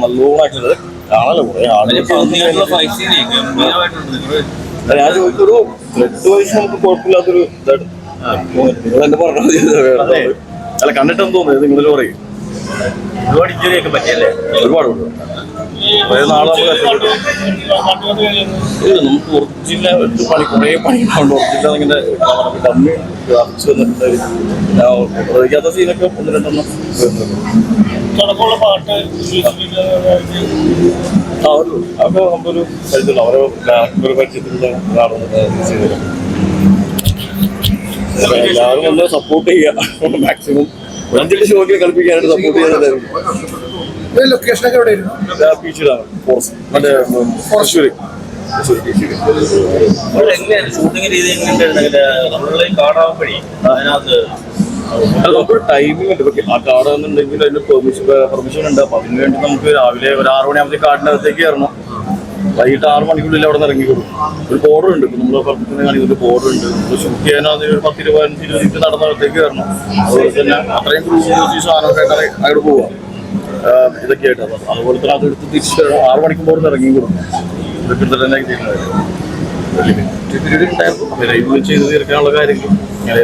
നല്ലോണായിട്ടുള്ളത് കാണാലോ കുറെ ഞാൻ ചോദിച്ചൊരു 8 വയസ്സ് നമുക്ക് കുഴപ്പമില്ലാത്തൊരു ഇതാണ്. നിങ്ങളെന്നെ പറഞ്ഞത് അല്ല കണ്ടിട്ടെന്ന് തോന്നുന്നത് നിങ്ങൾ പറയും ഒരുപാട് ഇഞ്ചുറിയൊക്കെ പറ്റിയല്ലേ? ഒരുപാട് നാളെ നമുക്ക് ഒറിജിനൽ പണി കുറേ പണികളുണ്ട്. ഒറിജിനൽ അങ്ങനെ കമ്മി വ്യാപിച്ചു വന്നിട്ട് ഉപയോഗിക്കാത്ത സീനൊക്കെ 1-2 അതൊക്കെ നമുക്കൊരു പരിചയമില്ല. അവരെ ഒരു പരിചയത്തിലുള്ള ചെയ്തത് എല്ലാവരും ഒന്ന് സപ്പോർട്ട് ചെയ്യുക. മാക്സിമം 5 ഷോയ്ക്ക് കളിപ്പിക്കാനായിട്ട് സപ്പോർട്ട് ചെയ്യുന്നതായിരുന്നു. ലൊക്കേഷനൊക്കെ എവിടെയായിരുന്നു? ബീച്ചിലാണ്, മറ്റേ തൃശ്ശൂര്. നമുക്ക് ടൈമിംഗ് ഉണ്ട്. ആ കാട് എന്നുണ്ടെങ്കിൽ അതിന് പെർമിഷൻ ഉണ്ട്. അപ്പൊ അതിന് വേണ്ടി നമുക്ക് രാവിലെ ഒരു 6 മണിയാകുമ്പോൾ കാടിന്റെ അകത്തേക്ക് കയറണം. വൈകിട്ട് 6 മണിക്കുള്ളിൽ അവിടെ നിന്ന് ഇറങ്ങിക്കൊടുക്കും. ഒരു ബോർഡർ ഉണ്ട്. ഇപ്പൊ നമ്മൾ പുറത്തുനിന്ന് കാണിക്കുന്ന ബോർഡർ ഉണ്ട്. ഷൂട്ട് ചെയ്യാൻ അതിന് 10-15-20 നടന്നകത്തേക്ക് കയറണം. അതുപോലെ തന്നെ അത്രയും ക്രൂ സാധനമൊക്കെ അങ്ങോട്ട് പോവാം. ഇതൊക്കെ ആയിട്ട് അതുപോലെ തന്നെ അതെടുത്ത് തിരിച്ച് 6 മണിക്ക് ബോർഡിൽ ഇറങ്ങി കൊടുക്കും. ഇതൊക്കെ തന്നെ ചെയ്ത് തീർക്കാനുള്ള കാര്യങ്ങൾ ഇങ്ങനെ